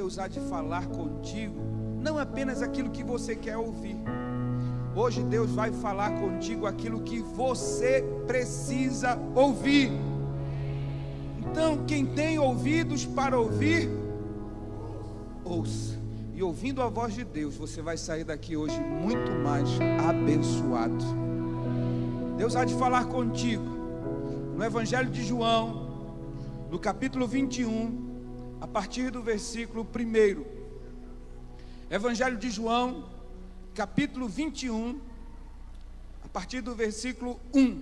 Deus há de falar contigo, não apenas aquilo que você quer ouvir. Hoje Deus vai falar contigo aquilo que você precisa ouvir. Então, quem tem ouvidos para ouvir, ouça. E ouvindo a voz de Deus, você vai sair daqui hoje muito mais abençoado. Deus há de falar contigo no Evangelho de João, no capítulo 21, a partir do versículo 1. Evangelho de João, capítulo 21, a partir do versículo 1.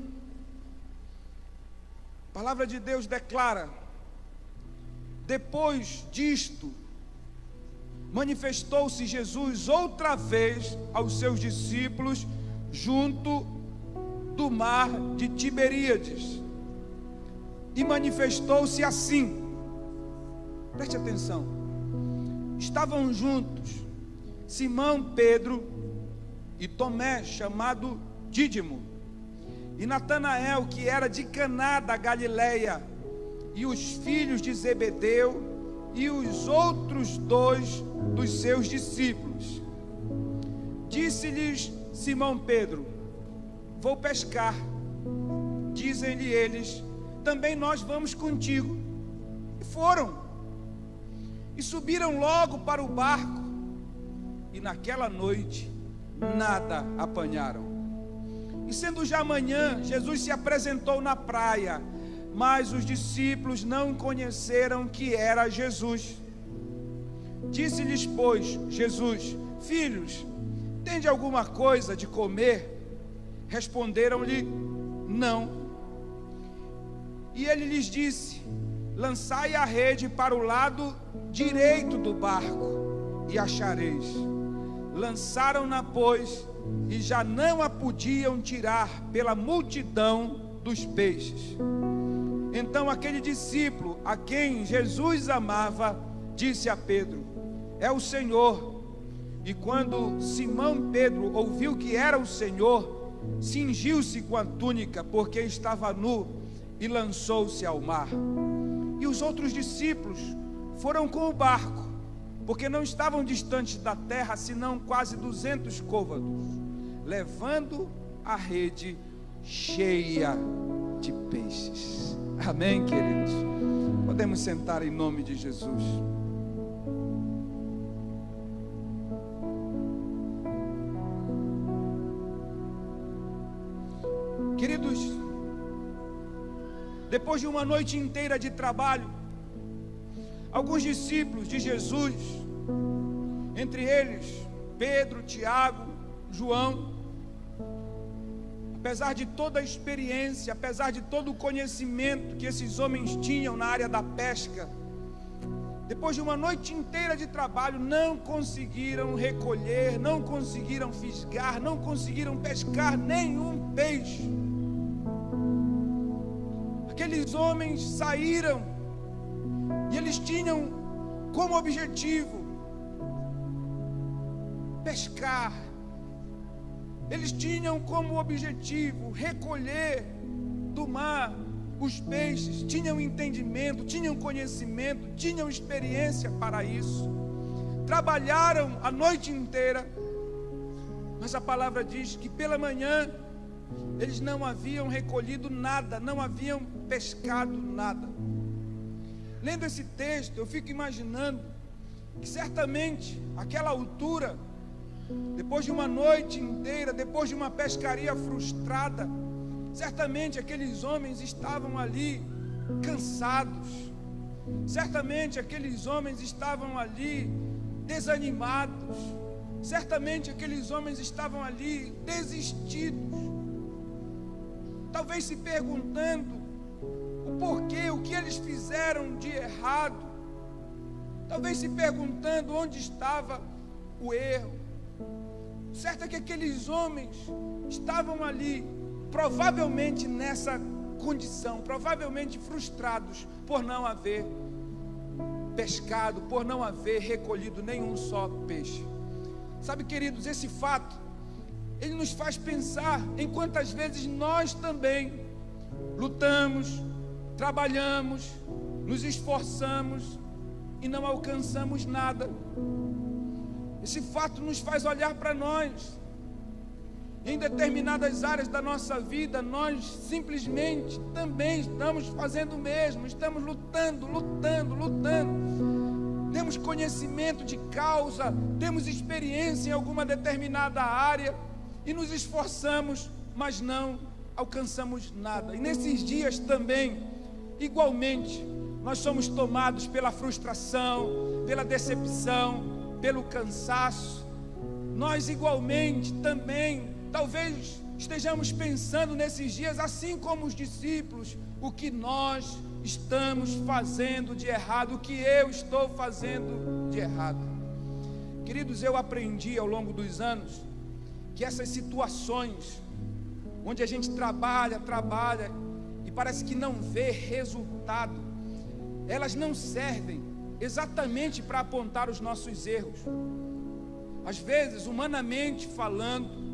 A palavra de Deus declara: depois disto, manifestou-se Jesus outra vez aos seus discípulos junto do mar de Tiberíades, e manifestou-se assim. Preste atenção. Estavam juntos Simão Pedro e Tomé, chamado Dídimo, e Natanael, que era de Caná da Galileia, e os filhos de Zebedeu, e os outros 2 dos seus discípulos. Disse-lhes Simão Pedro: vou pescar. Dizem-lhe eles: também nós vamos contigo. E foram, e subiram logo para o barco, e naquela noite nada apanharam. E sendo já manhã, Jesus se apresentou na praia, mas os discípulos não conheceram que era Jesus. Disse-lhes, pois, Jesus: filhos, tende alguma coisa de comer? Responderam-lhe: não. E ele lhes disse: lançai a rede para o lado direito do barco, e achareis. Lançaram-na, pois, e já não a podiam tirar pela multidão dos peixes. Então aquele discípulo a quem Jesus amava disse a Pedro: é o Senhor. E quando Simão Pedro ouviu que era o Senhor, cingiu-se com a túnica, porque estava nu, e lançou-se ao mar. E os outros discípulos foram com o barco, porque não estavam distantes da terra, senão quase 200 côvados, levando a rede cheia de peixes. Amém, queridos? Podemos sentar em nome de Jesus. Queridos, depois de uma noite inteira de trabalho, alguns discípulos de Jesus, entre eles Pedro, Tiago, João, apesar de toda a experiência, apesar de todo o conhecimento que esses homens tinham na área da pesca, depois de uma noite inteira de trabalho, não conseguiram recolher, não conseguiram fisgar, não conseguiram pescar nenhum peixe. Aqueles homens saíram e eles tinham como objetivo pescar. Eles tinham como objetivo recolher do mar os peixes. Tinham entendimento, tinham conhecimento, tinham experiência para isso. Trabalharam a noite inteira, mas a palavra diz que pela manhã eles não haviam recolhido nada, não haviam pescado nada. Lendo esse texto, eu fico imaginando que certamente aquela altura, depois de uma noite inteira, depois de uma pescaria frustrada, certamente aqueles homens estavam ali cansados, certamente aqueles homens estavam ali desanimados, certamente aqueles homens estavam ali desistidos, talvez se perguntando o porquê, o que eles fizeram de errado, talvez se perguntando onde estava o erro. Certo é que aqueles homens estavam ali, provavelmente nessa condição, provavelmente frustrados por não haver pescado, por não haver recolhido nenhum só peixe. Sabe, queridos, esse fato, ele nos faz pensar em quantas vezes nós também lutamos, trabalhamos, nos esforçamos, e não alcançamos nada. Esse fato nos faz olhar para nós. Em determinadas áreas da nossa vida, nós simplesmente também estamos fazendo o mesmo, estamos lutando. Temos conhecimento de causa, temos experiência em alguma determinada área e nos esforçamos, mas não alcançamos nada. E nesses dias também, igualmente, nós somos tomados pela frustração, pela decepção, pelo cansaço. Nós igualmente também, talvez estejamos pensando nesses dias, assim como os discípulos, o que nós estamos fazendo de errado, o que eu estou fazendo de errado. Queridos, eu aprendi ao longo dos anos que essas situações onde a gente trabalha e parece que não vê resultado, elas não servem exatamente para apontar os nossos erros. Às vezes, humanamente falando,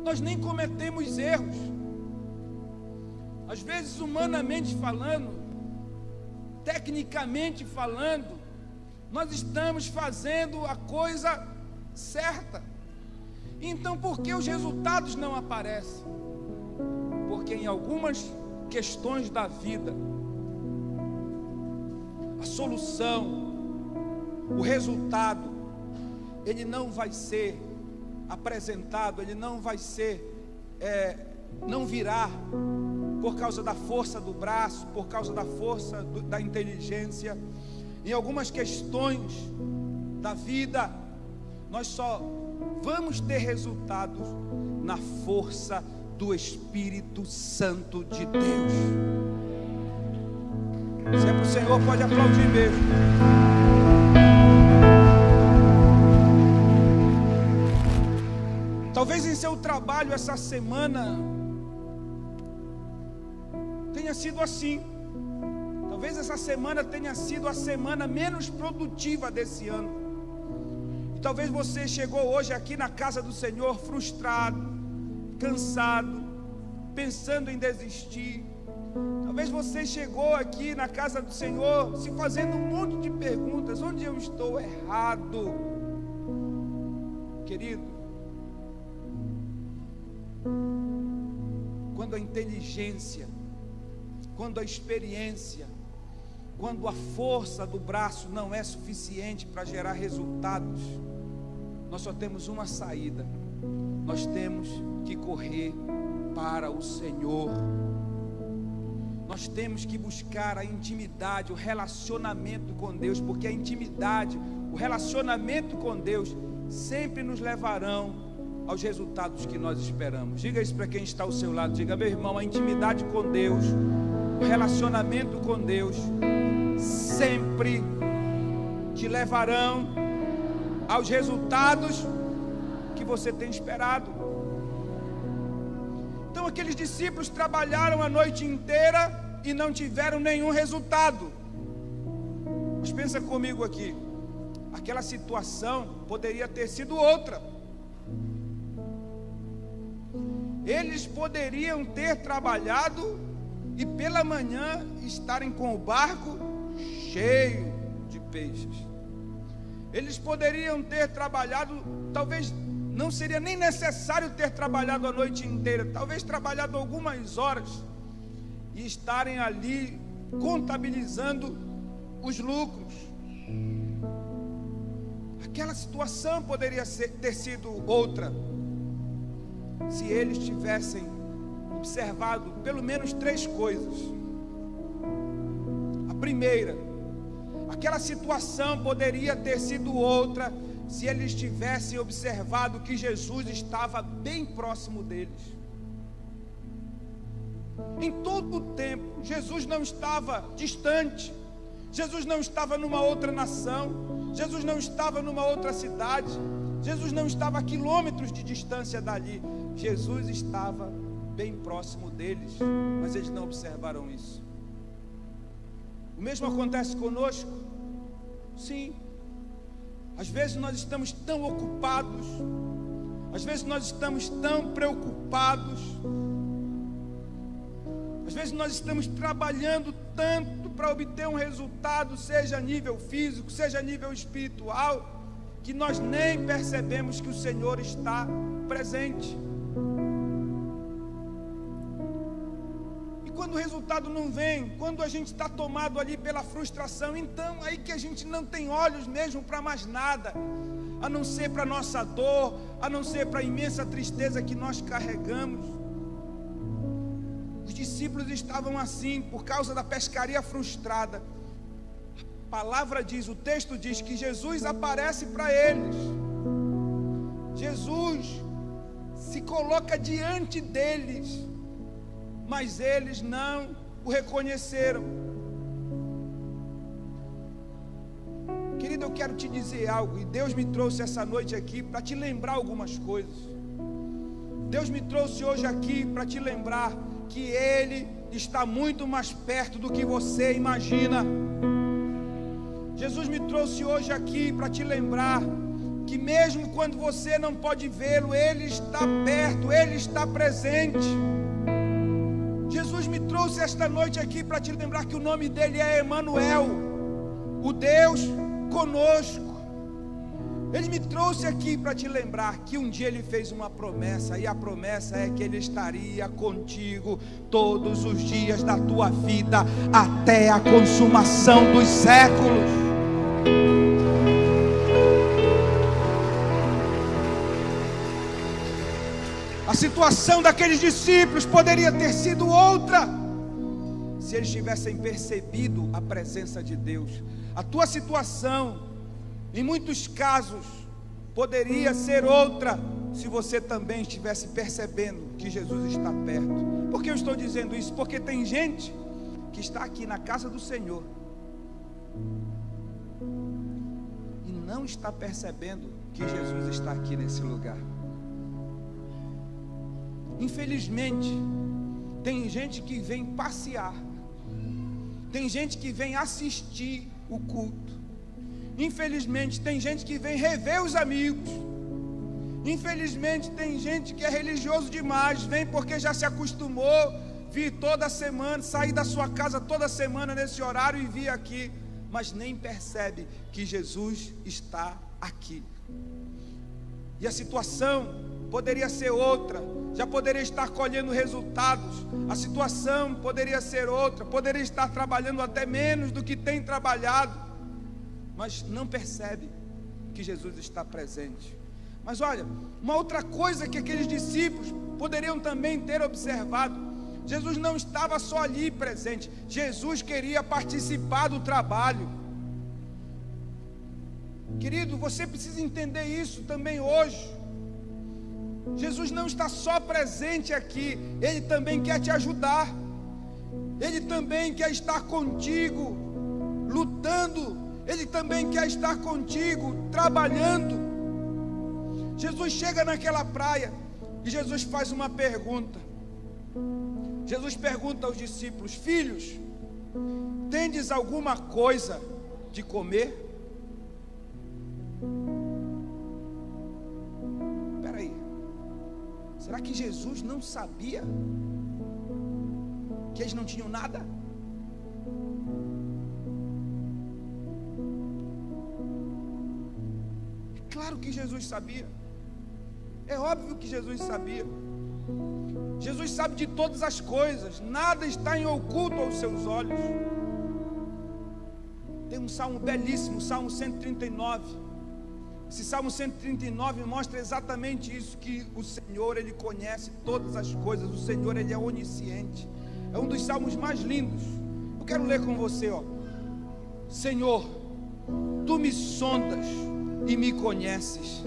nós nem cometemos erros. Às vezes, humanamente falando, tecnicamente falando, nós estamos fazendo a coisa certa. Então, por que os resultados não aparecem? Porque em algumas questões da vida, a solução, o resultado, ele não vai ser apresentado, ele não vai ser, não virá por causa da força do braço, por causa da força da inteligência. Em algumas questões da vida, nós só vamos ter resultados na força do Espírito Santo de Deus. Se é para o Senhor, pode aplaudir mesmo. Talvez em seu trabalho essa semana tenha sido assim. Talvez essa semana tenha sido a semana menos produtiva desse ano. E talvez você chegou hoje aqui na casa do Senhor frustrado, cansado, pensando em desistir. Talvez você chegou aqui na casa do Senhor se fazendo um monte de perguntas: onde eu estou errado? Querido, quando a inteligência, quando a experiência, quando a força do braço não é suficiente para gerar resultados, nós só temos uma saída: nós temos que correr para o Senhor. Nós temos que buscar a intimidade, o relacionamento com Deus, porque a intimidade, o relacionamento com Deus sempre nos levarão aos resultados que nós esperamos. Diga isso para quem está ao seu lado. Diga: meu irmão, a intimidade com Deus, o relacionamento com Deus sempre te levarão aos resultados que você tem esperado. Então aqueles discípulos trabalharam a noite inteira e não tiveram nenhum resultado. Mas pensa comigo aqui, aquela situação poderia ter sido outra. Eles poderiam ter trabalhado e pela manhã estarem com o barco cheio de peixes. Eles poderiam ter trabalhado, talvez não seria nem necessário ter trabalhado a noite inteira, talvez trabalhado algumas horas e estarem ali contabilizando os lucros. Aquela situação poderia ter sido outra se eles tivessem observado pelo menos 3 coisas. A primeira, aquela situação poderia ter sido outra se eles tivessem observado que Jesus estava bem próximo deles. Em todo o tempo, Jesus não estava distante, Jesus não estava numa outra nação, Jesus não estava numa outra cidade, Jesus não estava a quilômetros de distância dali. Jesus estava bem próximo deles, mas eles não observaram isso. O mesmo acontece conosco. Sim, às vezes nós estamos tão ocupados, às vezes nós estamos tão preocupados, às vezes nós estamos trabalhando tanto para obter um resultado, seja a nível físico, seja a nível espiritual, que nós nem percebemos que o Senhor está presente. E quando o resultado não vem, quando a gente está tomado ali pela frustração, então aí que a gente não tem olhos mesmo para mais nada, a não ser para a nossa dor, a não ser para a imensa tristeza que nós carregamos. Os discípulos estavam assim, por causa da pescaria frustrada. A palavra diz, o texto diz que Jesus aparece para eles. Jesus se coloca diante deles, mas eles não o reconheceram. Querido, eu quero te dizer algo, e Deus me trouxe essa noite aqui para te lembrar algumas coisas. Deus me trouxe hoje aqui para te lembrar que Ele está muito mais perto do que você imagina. Jesus me trouxe hoje aqui para te lembrar que mesmo quando você não pode vê-lo, Ele está perto, Ele está presente. Jesus me trouxe esta noite aqui para te lembrar que o nome dele é Emanuel, o Deus conosco. Ele me trouxe aqui para te lembrar que um dia Ele fez uma promessa, e a promessa é que Ele estaria contigo todos os dias da tua vida, até a consumação dos séculos. A situação daqueles discípulos poderia ter sido outra, se eles tivessem percebido a presença de Deus. A tua situação, em muitos casos, poderia ser outra, se você também estivesse percebendo que Jesus está perto. Por que eu estou dizendo isso? Porque tem gente que está aqui na casa do Senhor e não está percebendo que Jesus está aqui nesse lugar. Infelizmente, tem gente que vem passear, tem gente que vem assistir o culto. Infelizmente, tem gente que vem rever os amigos. Infelizmente, tem gente que é religioso demais, vem porque já se acostumou, vir toda semana, sair da sua casa toda semana nesse horário e vir aqui, mas nem percebe que Jesus está aqui. E a situação poderia ser outra, já poderia estar colhendo resultados, a situação poderia ser outra, poderia estar trabalhando até menos do que tem trabalhado, mas não percebe que Jesus está presente. Mas olha, uma outra coisa que aqueles discípulos poderiam também ter observado: Jesus não estava só ali presente, Jesus queria participar do trabalho. Querido, você precisa entender isso também hoje. Jesus não está só presente aqui, Ele também quer te ajudar, Ele também quer estar contigo, lutando, Ele também quer estar contigo, trabalhando. Jesus chega naquela praia e Jesus faz uma pergunta. Jesus pergunta aos discípulos: filhos, tendes alguma coisa de comer? Espera aí, será que Jesus não sabia que eles não tinham nada? É claro que Jesus sabia, é óbvio que Jesus sabia. Jesus sabe de todas as coisas, nada está em oculto aos seus olhos. Tem um salmo belíssimo, Salmo 139. Esse Salmo 139 mostra exatamente isso, que o Senhor, Ele conhece todas as coisas, o Senhor, Ele é onisciente. É um dos salmos mais lindos. Eu quero ler com você, ó. Senhor, Tu me sondas e me conheces.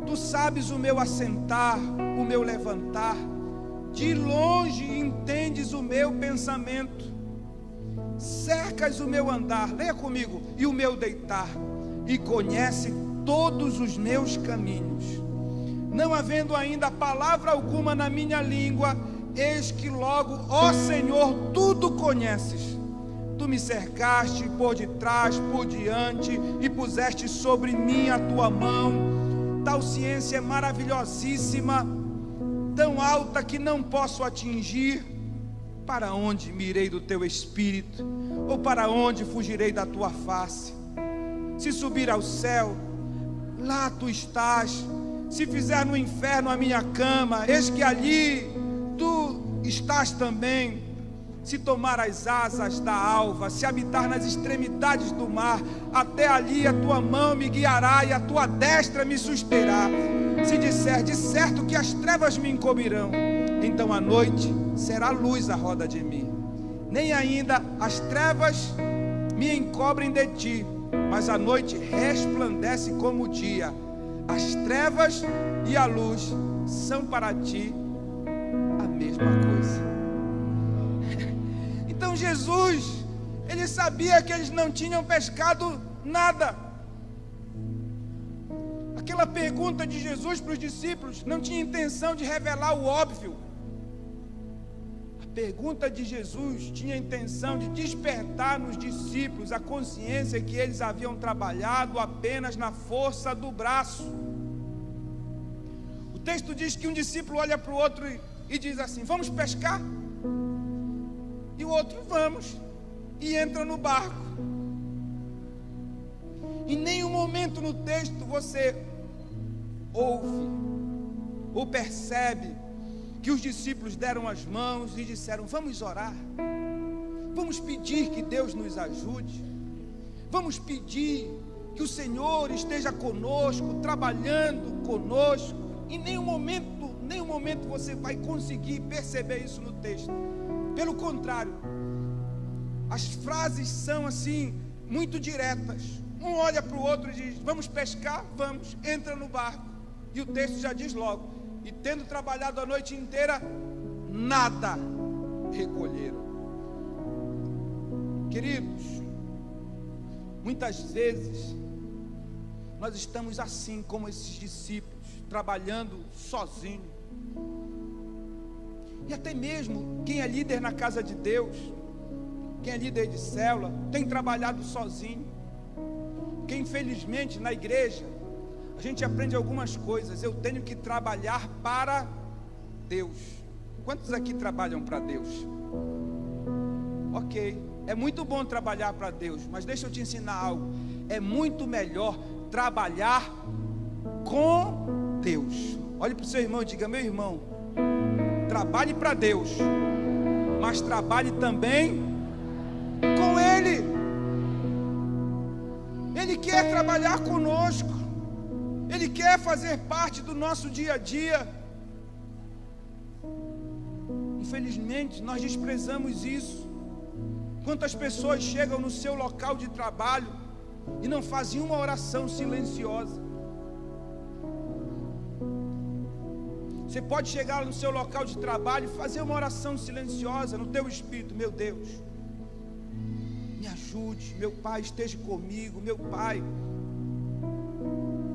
Tu sabes o meu assentar, o meu levantar. De longe entendes o meu pensamento. Cercas o meu andar, leia comigo, e o meu deitar, e conhece todos os meus caminhos. Não havendo ainda palavra alguma na minha língua, eis que logo, ó Senhor, tudo conheces. Tu me cercaste por detrás, por diante, e puseste sobre mim a tua mão. Tal ciência é maravilhosíssima, tão alta que não posso atingir. para onde me irei do teu espírito? Ou para onde fugirei da tua face? Se subir ao céu, lá tu estás. Se fizer no inferno a minha cama, eis que ali tu estás também. Se tomar as asas da alva, se habitar nas extremidades do mar, até ali a tua mão me guiará e a tua destra me susterá. Se disser, de certo que as trevas me encobrirão, então a noite será luz à roda de mim. Nem ainda as trevas me encobrem de ti, mas a noite resplandece como o dia. As trevas e a luz são para ti a mesma coisa. Então Jesus, ele sabia que eles não tinham pescado nada. Aquela pergunta de Jesus para os discípulos não tinha intenção de revelar o óbvio. A pergunta de Jesus tinha a intenção de despertar nos discípulos a consciência que eles haviam trabalhado apenas na força do braço. O texto diz que um discípulo olha para o outro e diz assim: vamos pescar? E o outro, vamos, e entra no barco. Em nenhum momento no texto você ouve ou percebe que os discípulos deram as mãos e disseram: vamos orar, vamos pedir que Deus nos ajude, vamos pedir que o Senhor esteja conosco, trabalhando conosco. Em nenhum momento você vai conseguir perceber isso no texto. Pelo contrário, as frases são assim, muito diretas. Um olha para o outro e diz: vamos pescar? Vamos. Entra no barco. E o texto já diz logo: e tendo trabalhado a noite inteira, nada recolheram. Queridos, muitas vezes nós estamos assim como esses discípulos, trabalhando sozinho. E até mesmo quem é líder na casa de Deus, quem é líder de célula, tem trabalhado sozinho. Porque infelizmente na igreja a gente aprende algumas coisas. Eu tenho que trabalhar para Deus. Quantos aqui trabalham para Deus? Ok, é muito bom trabalhar para Deus, mas deixa eu te ensinar algo. É muito melhor trabalhar com Deus. Olhe para o seu irmão e diga: meu irmão, trabalhe para Deus, mas trabalhe também com Ele. Ele quer trabalhar conosco, Ele quer fazer parte do nosso dia a dia. Infelizmente nós desprezamos isso. Quantas pessoas chegam no seu local de trabalho e não fazem uma oração silenciosa? Você pode chegar no seu local de trabalho e fazer uma oração silenciosa no teu espírito: meu Deus, me ajude, meu Pai esteja comigo, meu Pai,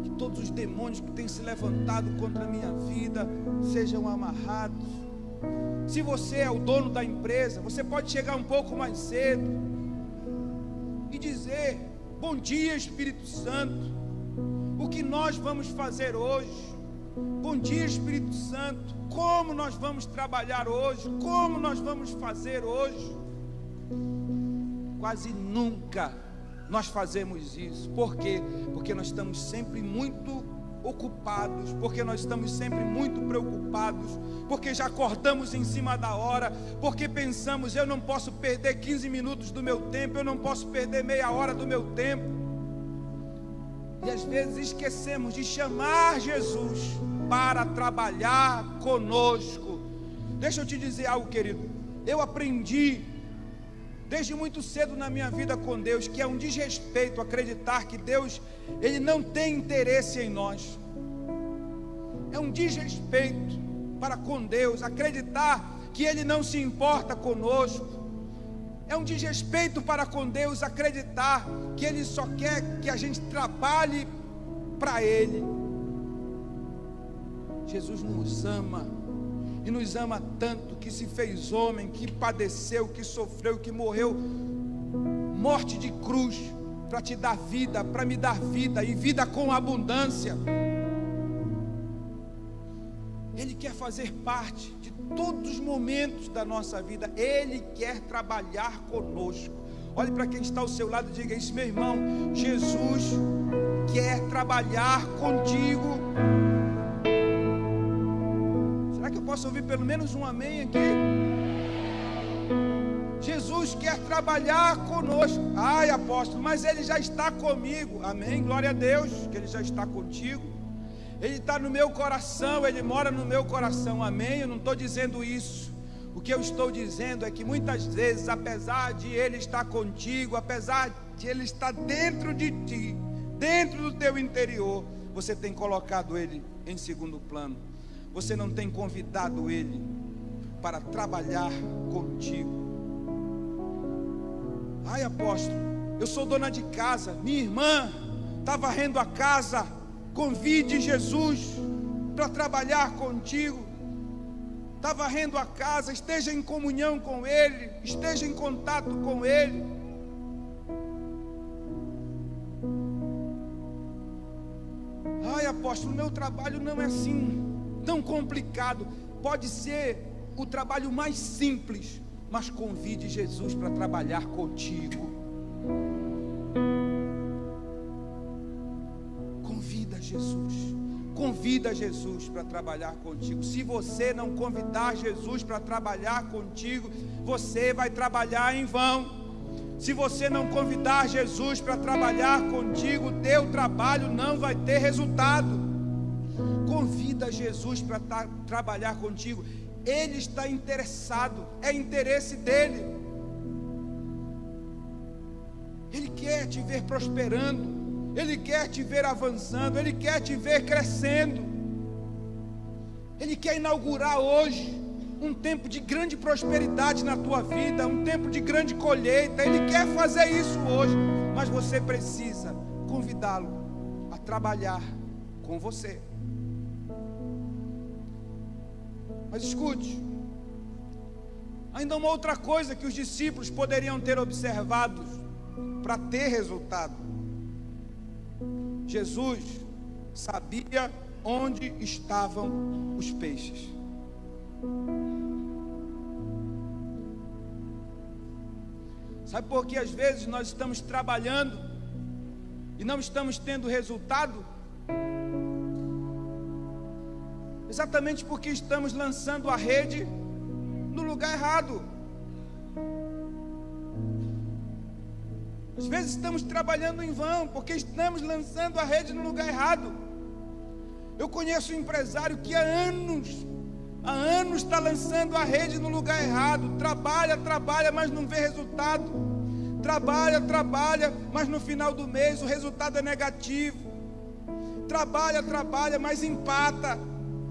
que todos os demônios que têm se levantado contra a minha vida sejam amarrados. Se você é o dono da empresa, você pode chegar um pouco mais cedo e dizer: bom dia, Espírito Santo, o que nós vamos fazer hoje? Bom dia, Espírito Santo, como nós vamos trabalhar hoje? Como nós vamos fazer hoje? Quase nunca nós fazemos isso. Por quê? Porque nós estamos sempre muito ocupados, porque nós estamos sempre muito preocupados, porque já acordamos em cima da hora, porque pensamos: eu não posso perder 15 minutos do meu tempo, eu não posso perder meia hora do meu tempo. E às vezes esquecemos de chamar Jesus para trabalhar conosco. Deixa eu te dizer algo, querido. Eu aprendi desde muito cedo na minha vida com Deus que é um desrespeito acreditar que Deus, Ele não tem interesse em nós. É um desrespeito para com Deus acreditar que Ele não se importa conosco. É um desrespeito para com Deus acreditar que Ele só quer que a gente trabalhe para Ele. Jesus nos ama, e nos ama tanto que se fez homem, que padeceu, que sofreu, que morreu morte de cruz para te dar vida, para me dar vida, e vida com abundância. Ele quer fazer parte de todos os momentos da nossa vida. Ele quer trabalhar conosco. Olhe para quem está ao seu lado e diga isso: meu irmão, Jesus quer trabalhar contigo. Será que eu posso ouvir pelo menos um amém aqui? Jesus quer trabalhar conosco. Ai, apóstolo, mas Ele já está comigo. Amém, glória a Deus que Ele já está contigo. Ele está no meu coração, Ele mora no meu coração. Amém, eu não estou dizendo isso. O que eu estou dizendo é que muitas vezes, apesar de Ele estar contigo, apesar de Ele estar dentro de ti, dentro do teu interior, você tem colocado Ele em segundo plano. Você não tem convidado Ele para trabalhar contigo. Ai, apóstolo, eu sou dona de casa, minha irmã está varrendo a casa. Convide Jesus para trabalhar contigo. Está varrendo a casa, esteja em comunhão com Ele, esteja em contato com Ele. Ai, apóstolo, meu trabalho não é assim tão complicado. Pode ser o trabalho mais simples, mas convide Jesus para trabalhar contigo. Convida Jesus para trabalhar contigo. Se você não convidar Jesus para trabalhar contigo, você vai trabalhar em vão. Se você não convidar Jesus para trabalhar contigo, teu trabalho não vai ter resultado. Convida Jesus para trabalhar contigo. Ele está interessado, é interesse dele. Ele quer te ver prosperando. Ele quer te ver avançando, Ele quer te ver crescendo. Ele quer inaugurar hoje um tempo de grande prosperidade na tua vida, um tempo de grande colheita. Ele quer fazer isso hoje, mas você precisa convidá-lo a trabalhar com você. Mas escute, ainda uma outra coisa que os discípulos poderiam ter observado para ter resultado. Jesus sabia onde estavam os peixes. Sabe por que às vezes nós estamos trabalhando e não estamos tendo resultado? Exatamente porque estamos lançando a rede no lugar errado. Às vezes estamos trabalhando em vão, porque estamos lançando a rede no lugar errado. Eu conheço um empresário que há anos está lançando a rede no lugar errado. Trabalha, mas não vê resultado. Trabalha, mas no final do mês o resultado é negativo. Trabalha, mas empata.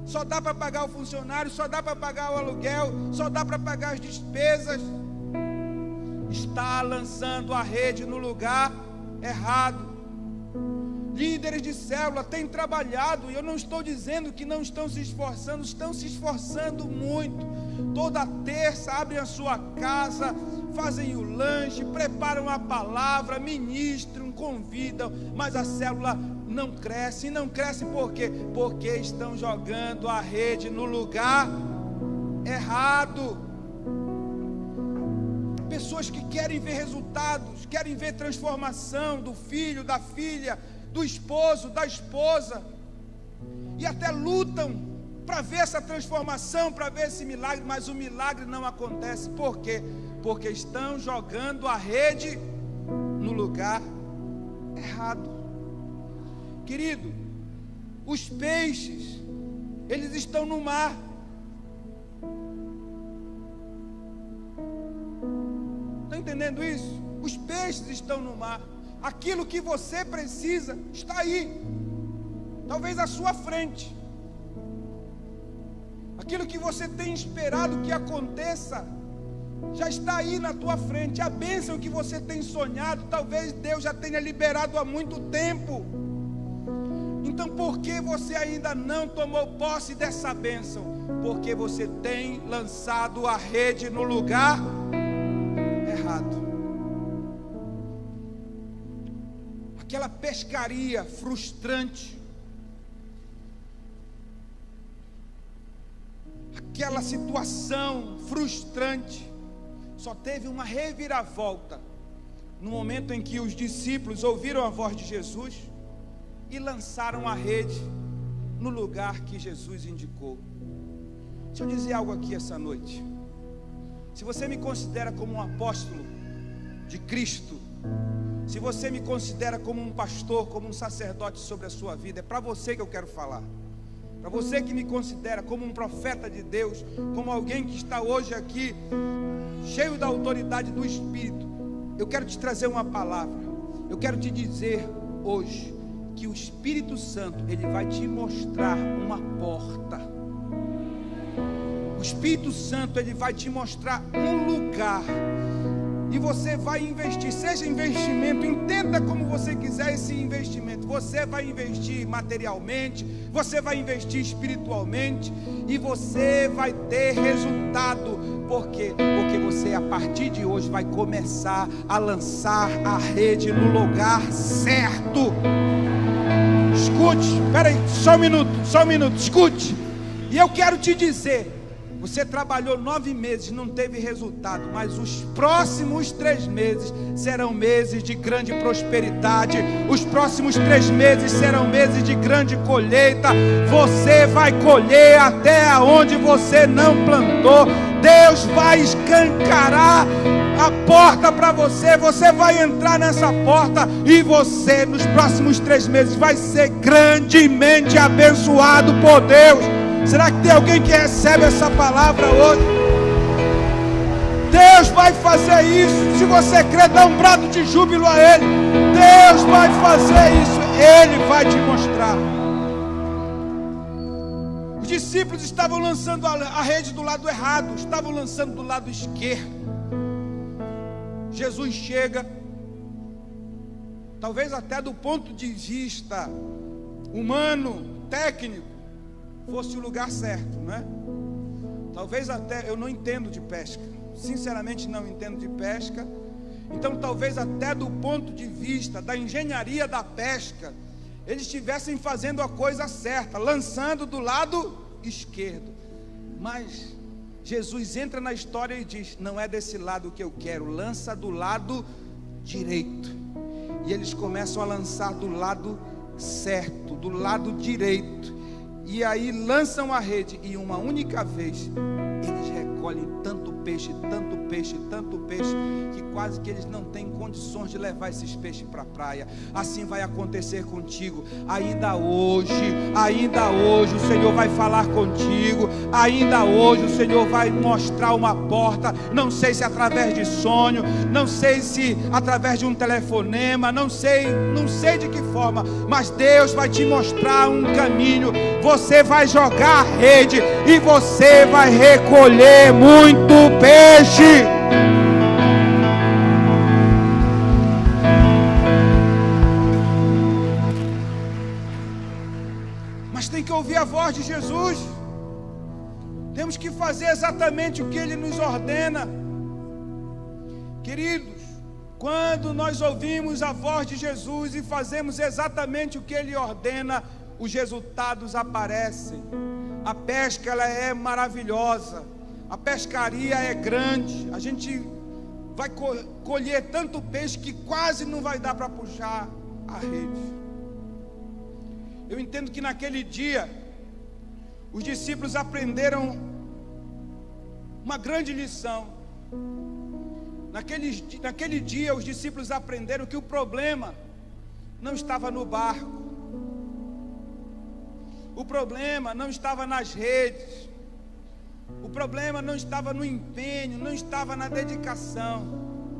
Só dá para pagar o funcionário, só dá para pagar o aluguel, só dá para pagar as despesas. Está lançando a rede no lugar errado. Líderes de célula têm trabalhado, e eu não estou dizendo que não estão se esforçando, estão se esforçando muito. Toda terça abrem a sua casa, fazem o lanche, preparam a palavra, ministram, convidam, mas a célula não cresce. E não cresce por quê? Porque estão jogando a rede no lugar errado. Pessoas que querem ver resultados, querem ver transformação do filho, da filha, do esposo, da esposa, e até lutam para ver essa transformação, para ver esse milagre, mas o milagre não acontece. Por quê? Porque estão jogando a rede no lugar errado. Querido, os peixes, eles estão no mar. Está entendendo isso? Os peixes estão no mar. Aquilo que você precisa está aí, talvez à sua frente. Aquilo que você tem esperado que aconteça já está aí na tua frente. A bênção que você tem sonhado, talvez Deus já tenha liberado há muito tempo. Então por que você ainda não tomou posse dessa bênção? Porque você tem lançado a rede no lugar errado. Aquela pescaria frustrante, aquela situação frustrante, só teve uma reviravolta no momento em que os discípulos ouviram a voz de Jesus e lançaram a rede no lugar que Jesus indicou. Deixa eu dizer algo aqui essa noite. Se você me considera como um apóstolo de Cristo, se você me considera como um pastor, como um sacerdote sobre a sua vida, é para você que eu quero falar. Para você que me considera como um profeta de Deus, como alguém que está hoje aqui cheio da autoridade do Espírito, eu quero te trazer uma palavra. Eu quero te dizer hoje que o Espírito Santo, ele vai te mostrar uma porta. O Espírito Santo, ele vai te mostrar um lugar, e você vai investir, seja investimento, entenda como você quiser esse investimento. Você vai investir materialmente, você vai investir espiritualmente, e você vai ter resultado. Por quê? Porque você, a partir de hoje, vai começar a lançar a rede no lugar certo. Escute, peraí, só um minuto, escute. E eu quero te dizer, você trabalhou 9 meses, não teve resultado, mas os próximos 3 meses serão meses de grande prosperidade. Os próximos 3 meses serão meses de grande colheita. Você vai colher até onde você não plantou. Deus vai escancarar a porta para você. Você vai entrar nessa porta e você, nos próximos 3 meses, vai ser grandemente abençoado por Deus. Será que tem alguém que recebe essa palavra hoje? Deus vai fazer isso. Se você crer, dá um brado de júbilo a Ele. Deus vai fazer isso. Ele vai te mostrar. Os discípulos estavam lançando a rede do lado errado, estavam lançando do lado esquerdo. Jesus chega, talvez até do ponto de vista humano, técnico, fosse o lugar certo, né? Talvez até, eu não entendo de pesca, sinceramente não entendo de pesca. Então talvez até do ponto de vista da engenharia da pesca, eles estivessem fazendo a coisa certa, lançando do lado esquerdo. Mas Jesus entra na história e diz: não é desse lado que eu quero, lança do lado direito. E eles começam a lançar do lado certo, do lado direito. E aí lançam a rede, e uma única vez eles recolhem tanto peixe, que quase que eles não têm condições de levar esses peixes para a praia. Assim vai acontecer contigo. Ainda hoje o Senhor vai falar contigo. Ainda hoje o Senhor vai mostrar uma porta. Não sei se através de sonho, não sei se através de um telefonema, não sei de que forma, mas Deus vai te mostrar um caminho. Você vai jogar a rede e você vai recolher muito peixe. Mas tem que ouvir a voz de Jesus. Temos que fazer exatamente o que Ele nos ordena. Queridos, quando nós ouvimos a voz de Jesus e fazemos exatamente o que Ele ordena, os resultados aparecem. A pesca, ela é maravilhosa. A pescaria é grande. A gente vai colher tanto peixe que quase não vai dar para puxar a rede. Eu entendo que naquele dia os discípulos aprenderam uma grande lição. Naquele dia os discípulos aprenderam que o problema não estava no barco. O problema não estava nas redes. O problema não estava no empenho, não estava na dedicação.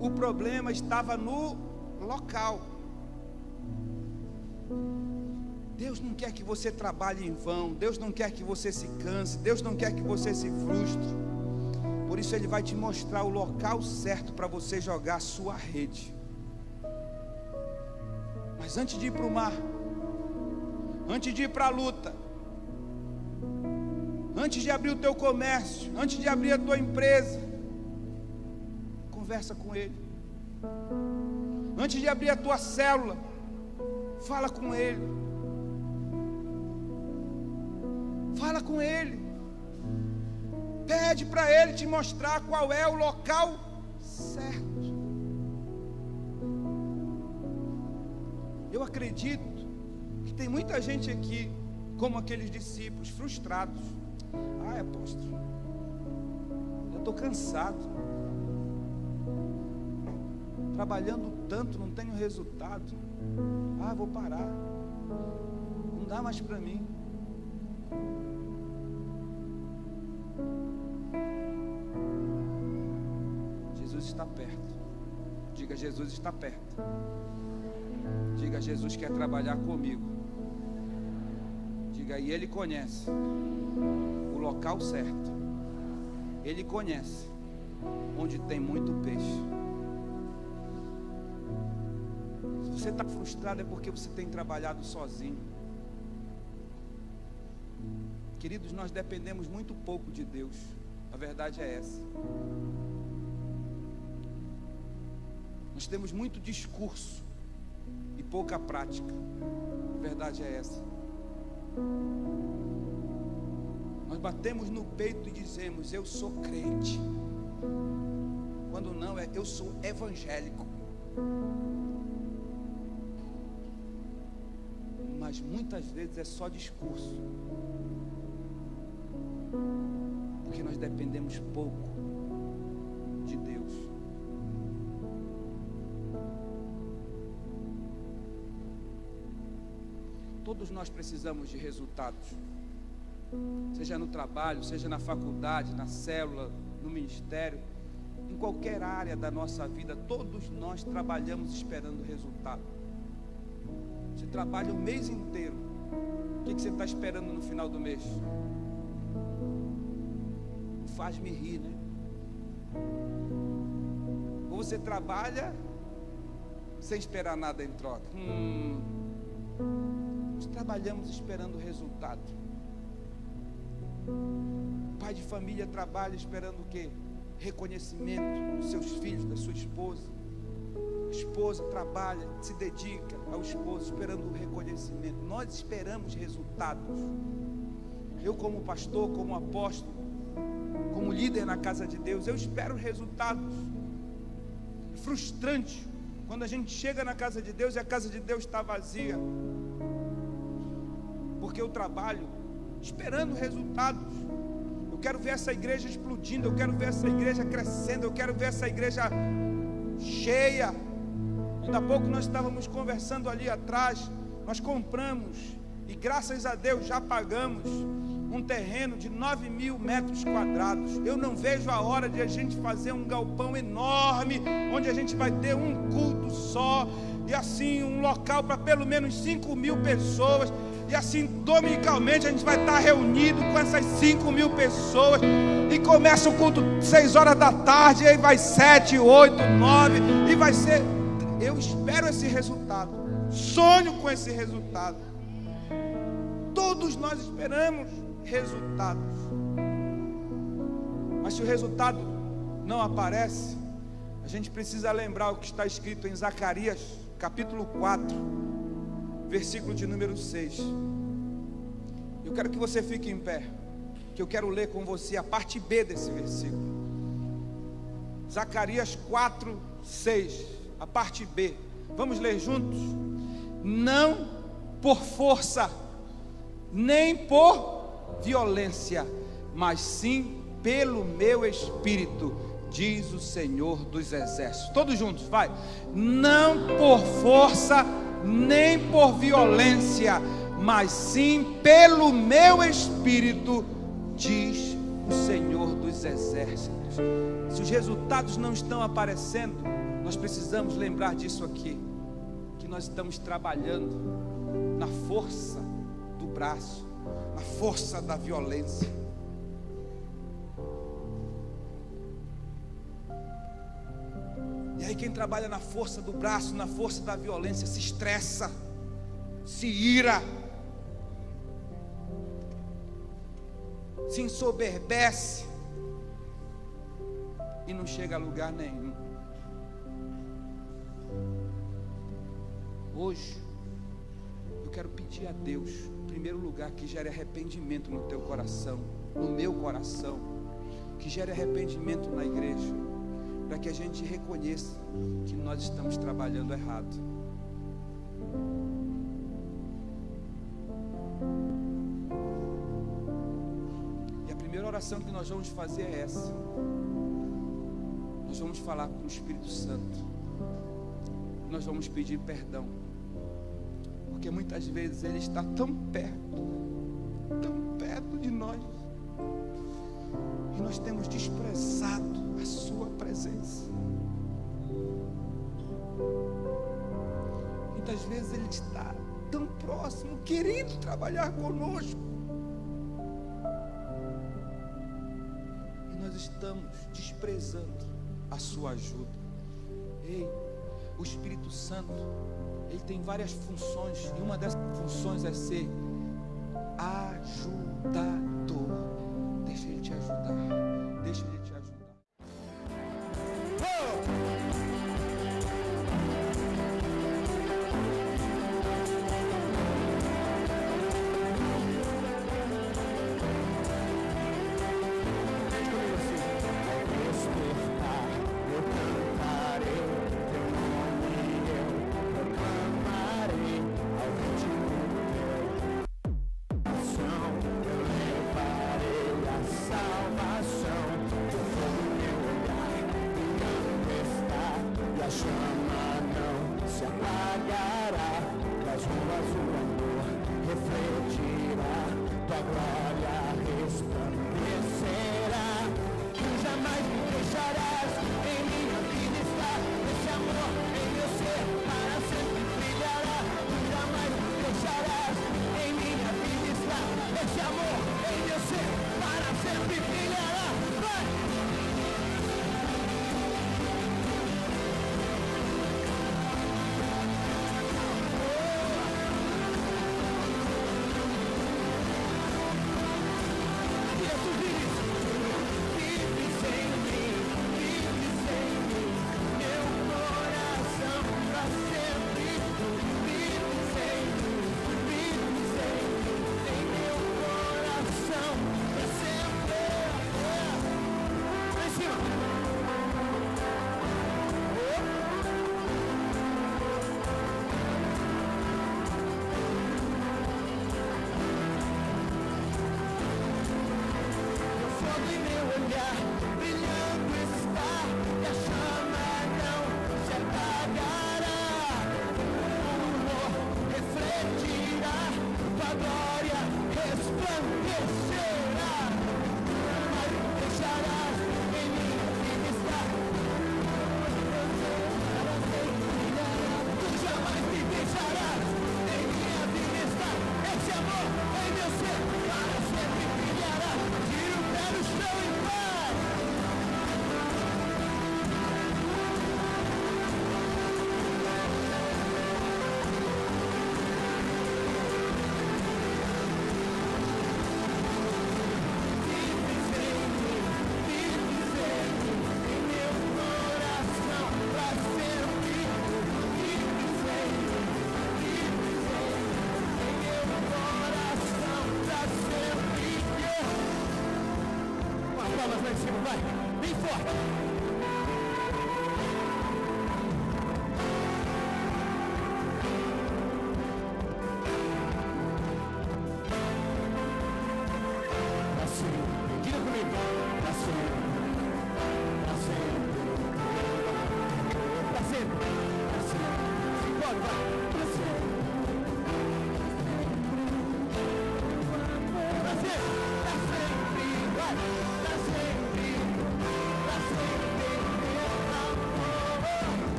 O problema estava no local. Deus não quer que você trabalhe em vão. Deus não quer que você se canse. Deus não quer que você se frustre. Por isso Ele vai te mostrar o local certo para você jogar a sua rede. Mas antes de ir para o mar, antes de ir para a luta, antes de abrir o teu comércio, antes de abrir a tua empresa, conversa com Ele. Antes de abrir a tua célula, fala com Ele. Fala com Ele. Pede para Ele te mostrar qual é o local certo. Eu acredito que tem muita gente aqui, como aqueles discípulos, frustrados. Ai, apóstolo, eu estou cansado, trabalhando tanto, não tenho resultado. Vou parar, não dá mais para mim. Jesus está perto. Diga: Jesus está perto. Diga: Jesus quer trabalhar comigo. Diga: e Ele conhece o local certo. Ele conhece onde tem muito peixe. Se você está frustrado, é porque você tem trabalhado sozinho. Queridos, nós dependemos muito pouco de Deus. A verdade é essa. Nós temos muito discurso e pouca prática. A verdade é essa. Nós batemos no peito e dizemos: eu sou crente, quando não é: eu sou evangélico. Mas muitas vezes é só discurso, porque nós dependemos pouco de Deus. Todos nós precisamos de resultados, seja no trabalho, seja na faculdade, na célula, no ministério, em qualquer área da nossa vida. Todos nós trabalhamos esperando resultado. Você trabalha o mês inteiro, o que você está esperando no final do mês? Faz-me rir, né? Ou você trabalha sem esperar nada em troca? Nós trabalhamos esperando resultado. Pai de família trabalha esperando o quê? Reconhecimento dos seus filhos, da sua esposa. A esposa trabalha, se dedica ao esposo, esperando o reconhecimento. Nós esperamos resultados. Eu, como pastor, como apóstolo, como líder na casa de Deus, eu espero resultados. É frustrante quando a gente chega na casa de Deus e a casa de Deus está vazia, porque eu trabalho esperando resultados. Eu quero ver essa igreja explodindo, eu quero ver essa igreja crescendo, eu quero ver essa igreja cheia. Ainda há pouco nós estávamos conversando ali atrás. Nós compramos e graças a Deus já pagamos um terreno de 9.000 metros quadrados. Eu não vejo a hora de a gente fazer um galpão enorme, onde a gente vai ter um culto só, e assim um local para pelo menos 5.000 pessoas, e assim dominicalmente a gente vai estar reunido com essas 5.000 pessoas, e começa o culto 6 horas da tarde, e aí vai 7, 8, 9, e vai ser... Eu espero esse resultado, sonho com esse resultado. Todos nós esperamos resultados, mas se o resultado não aparece, a gente precisa lembrar o que está escrito em Zacarias capítulo 4, versículo de número 6. Eu quero que você fique em pé, que eu quero ler com você a parte B desse versículo. Zacarias 4, 6, a parte B. Vamos ler juntos? Não por força, nem por violência, mas sim pelo meu espírito, diz o Senhor dos exércitos. Todos juntos, vai. Não por força, nem por violência, mas sim pelo meu espírito, diz o Senhor dos exércitos. Se os resultados não estão aparecendo, nós precisamos lembrar disso aqui, que nós estamos trabalhando na força do braço, na força da violência. E aí quem trabalha na força do braço, na força da violência, se estressa, se ira, se ensoberbece e não chega a lugar nenhum. Hoje eu quero pedir a Deus, em primeiro lugar, que gere arrependimento no teu coração, no meu coração, que gere arrependimento na igreja, para que a gente reconheça que nós estamos trabalhando errado. E a primeira oração que nós vamos fazer é essa. Nós vamos falar com o Espírito Santo. Nós vamos pedir perdão, porque muitas vezes Ele está tão perto de nós, e nós temos desprezado a Sua presença. Muitas vezes Ele está tão próximo, querendo trabalhar conosco, e nós estamos desprezando a Sua ajuda. Ei, o Espírito Santo, Ele tem várias funções, e uma dessas funções é ser ajudador. Deixa Ele te ajudar. Deixa Ele te ajudar.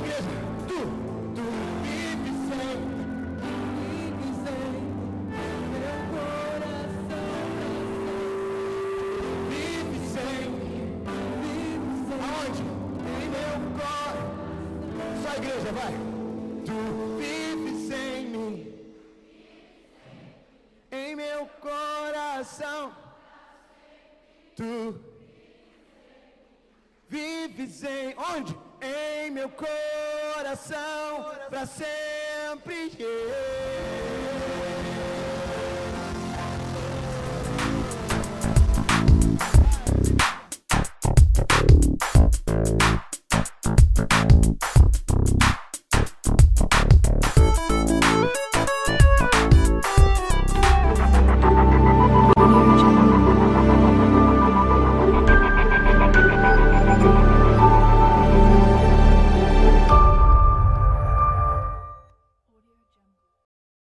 igreja. Tu vives em meu coração. Vives em aonde? Em meu coração. Só a igreja, vai. Tu vives em mim, em meu coração. Tu vives em onde? Em meu coração, pra sempre.